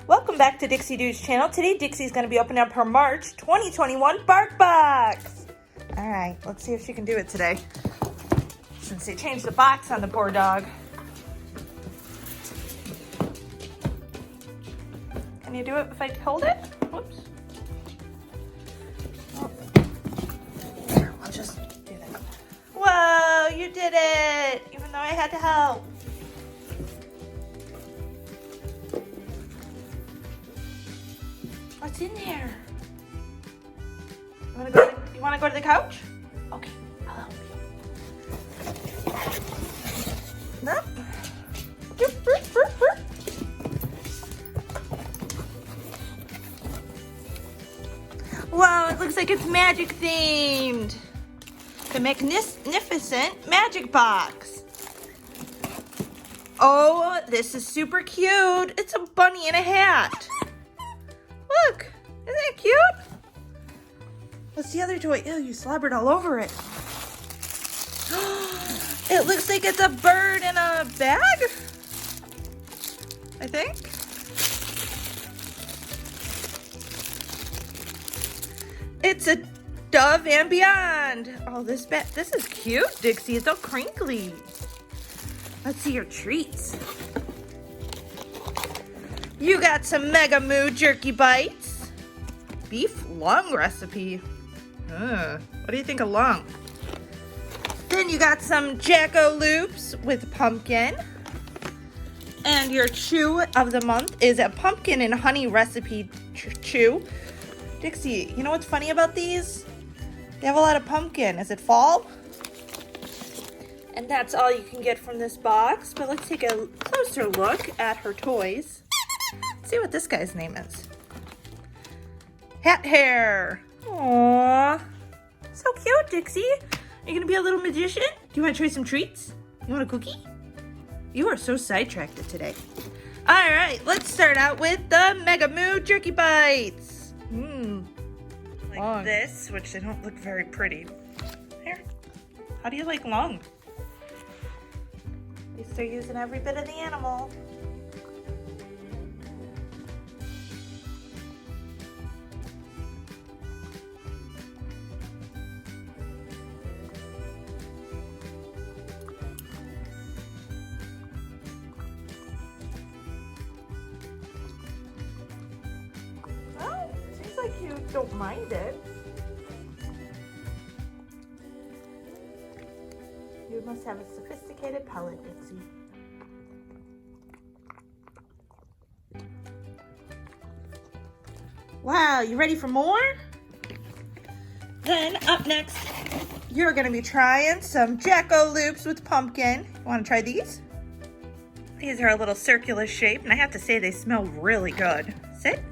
Welcome back to Dixie Dude's channel. Today Dixie's going to be opening up her March 2021 BarkBox. Alright, let's see if she can do it today. Since they changed the box on the poor dog. Can you do it if I hold it? Whoops. Oh. Here, I'll just do that. Whoa, you did it! Even though I had to help. What's in there? You wanna go to the couch? Okay, I'll help you. Nope. Wow, it looks like it's magic themed. The magnificent magic box. Oh, this is super cute. It's a bunny in a hat. Look, isn't that cute? What's the other toy? Ew, you slobbered all over it. It looks like it's a bird in a bag, I think. It's a Dove and Beyond. Oh, this is cute, Dixie. It's all crinkly. Let's see your treats. You got some Mega Moo Jerky Bites. Beef lung recipe. What do you think of lung? Then you got some Jacko Loops with pumpkin. And your chew of the month is a pumpkin and honey recipe chew. Dixie, you know what's funny about these? They have a lot of pumpkin. Is it fall? And that's all you can get from this box. But let's take a closer look at her toys. Let's see what this guy's name is. Hat Hair. Aww. So cute, Dixie. Are you gonna be a little magician? Do you wanna try some treats? You want a cookie? You are so sidetracked today. All right, let's start out with the Mega Moo Jerky Bites. Like this, which they don't look very pretty. Here, how do you like lung? At least they're using every bit of the animal. Seems like you don't mind it. You must have a sophisticated palate, Dixie. Wow, you ready for more? Then up next, you're gonna be trying some Jacko Loops with pumpkin. You wanna try these? These are a little circular shape, and I have to say they smell really good. Sit.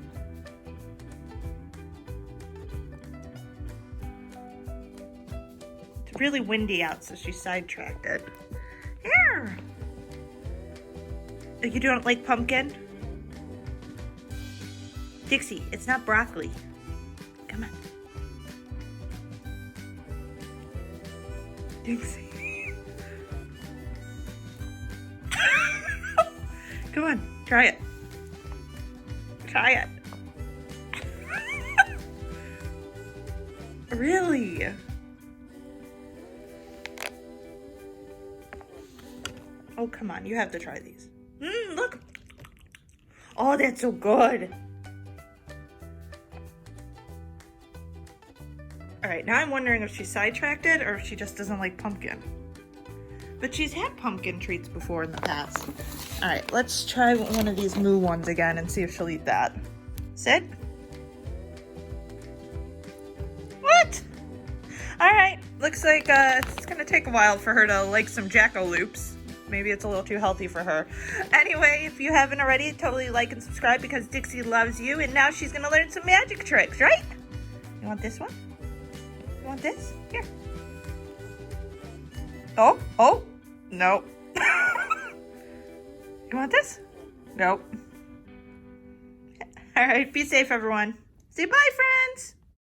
It's really windy out, so she sidetracked it. Here. You don't like pumpkin? Dixie, it's not broccoli. Come on. Dixie. Come on, try it. Try it. Really? Oh, come on, you have to try these. Look. Oh, that's so good. All right, now I'm wondering if she sidetracked it or if she just doesn't like pumpkin. But she's had pumpkin treats before in the past. All right, let's try one of these Moo ones again and see if she'll eat that. Sit. What? All right, looks like it's gonna take a while for her to like some Jacko Loops. Maybe it's a little too healthy for her. Anyway, if you haven't already, totally like and subscribe because Dixie loves you, and now she's gonna learn some magic tricks, right? You want this one? You want this? Here. Oh, no. You want this? Nope. All right, be safe, everyone. Say bye, friends.